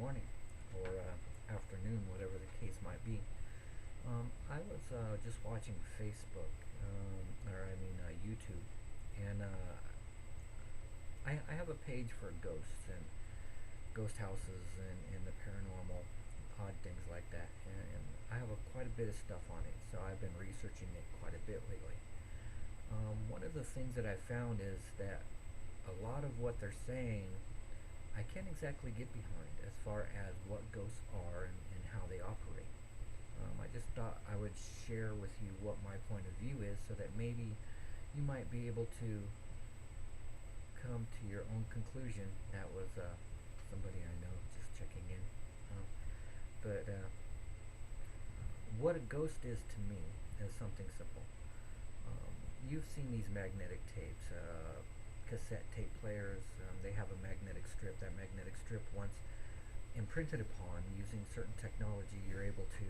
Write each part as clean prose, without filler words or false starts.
morning or afternoon, whatever the case might be. I was just watching Facebook, YouTube, and I have a page for ghosts and ghost houses and the paranormal, odd things like that, and I have quite a bit of stuff on it, so I've been researching it quite a bit lately. One of the things that I found is that a lot of what they're saying I can't exactly get behind as far as what ghosts are and how they operate. I just thought I would share with you what my point of view is so that maybe you might be able to come to your own conclusion. That was somebody I know just checking in. But what a ghost is to me is something simple. You've seen these magnetic tapes, cassette tape players. They have a magnetic strip. That magnetic strip, once imprinted upon using certain technology, you're able to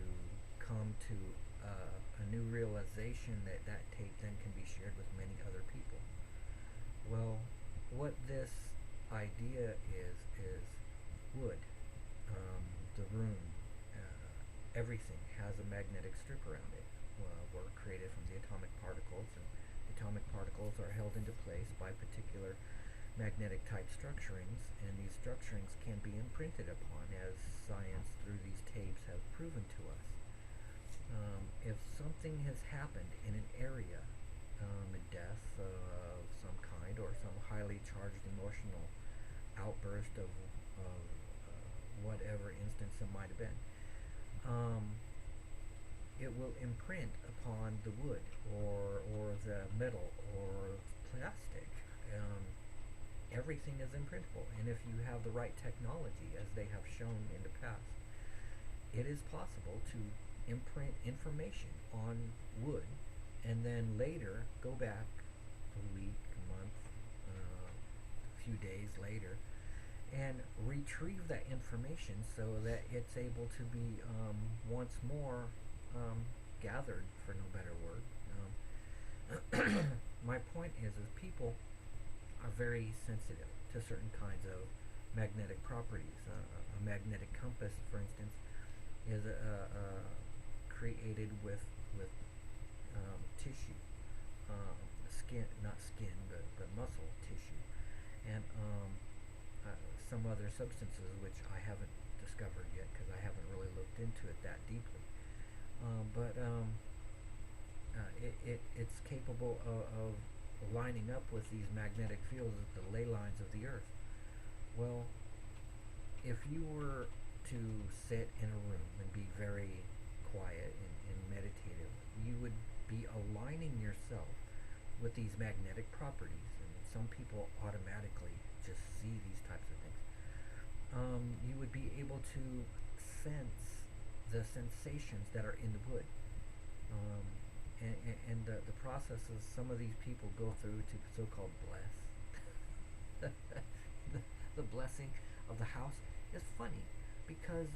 come to a new realization that that tape then can be shared with many other people. Well, what this idea is wood, the room, everything has a magnetic strip around it. Were created from the atomic particles, and atomic particles are held into place by particular magnetic type structurings, and these structurings can be imprinted upon, as science through these tapes have proven to us. If something has happened in an area, a death of some kind, or some highly charged emotional outburst of whatever instance it might have been, it will imprint upon the wood or the metal or plastic. Um, Everything is imprintable, and if you have the right technology, as they have shown in the past, it is possible to imprint information on wood and then later go back a week, a month, a few days later and retrieve that information so that it's able to be once more gathered, for no better word. My point is people are very sensitive to certain kinds of magnetic properties. A magnetic compass, for instance, is created with tissue, skin, not skin, but muscle tissue, and some other substances which I haven't discovered yet because I haven't really looked into it that deeply. It's capable of lining up with these magnetic fields at the ley lines of the Earth. Well, if you were to sit in a room and be very quiet and meditative, you would be aligning yourself with these magnetic properties. And some people automatically just see these types of things. You would be able to sense the sensations that are in the wood. Um, and the processes some of these people go through to so-called bless the blessing of the house is funny because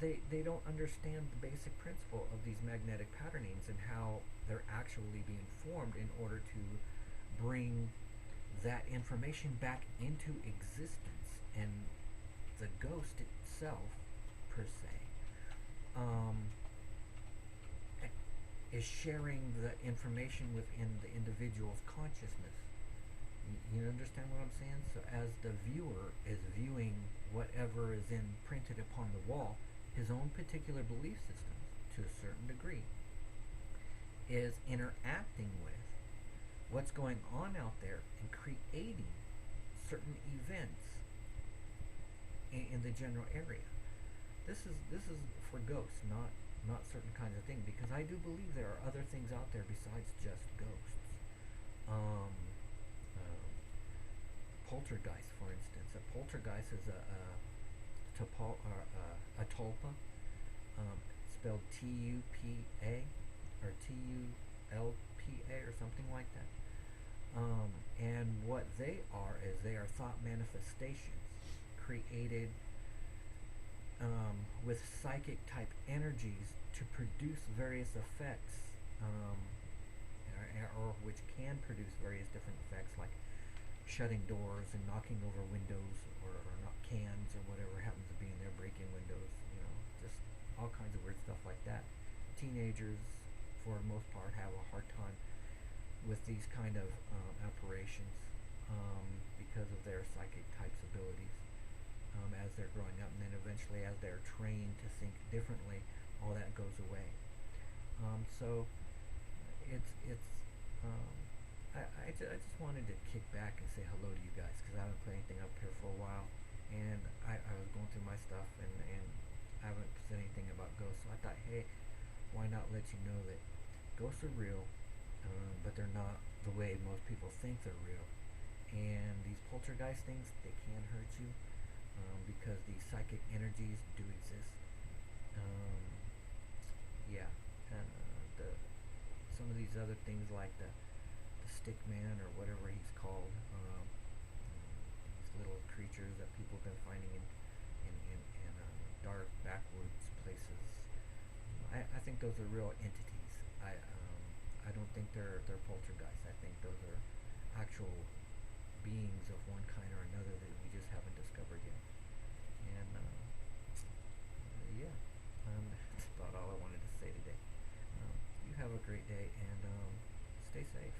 they don't understand the basic principle of these magnetic patternings and how they're actually being formed in order to bring that information back into existence. And the ghost itself, per se, um, is sharing the information within the individual's consciousness. You understand what I'm saying? So as the viewer is viewing whatever is imprinted upon the wall, his own particular belief system, to a certain degree, is interacting with what's going on out there and creating certain events in the general area. This is for ghosts, not certain kinds of things, because I do believe there are other things out there besides just ghosts. Um, Poltergeist, for instance. A poltergeist is a tulpa, spelled Tupa or Tulpa or something like that. And what they are is they are thought manifestations created with psychic type energies to produce various effects, or which can produce various different effects like shutting doors and knocking over windows, or not cans or whatever happens to be in there, breaking all kinds of weird stuff like that. Teenagers, for the most part, have a hard time with these kind of apparitions because of their psychic types abilities as they're growing up, and then eventually, as they're trained to think differently, all that goes away. So it's um, I just wanted to kick back and say hello to you guys because I haven't put anything up here for a while, and I was going through my stuff and I haven't said anything about ghosts, so I thought, hey, why not let you know that ghosts are real, but they're not the way most people think they're real. And these poltergeist things, they can hurt you because these psychic energies do exist. Um, yeah, and some of these other things like the stick man or whatever he's called, these little creatures that people have been finding in dark backwoods places. I think those are real entities. I don't think they're poltergeists. I think those are actual beings of one kind or another that we just haven't discovered yet. And yeah, that's about all I wanted to say today. You have a great day and stay safe.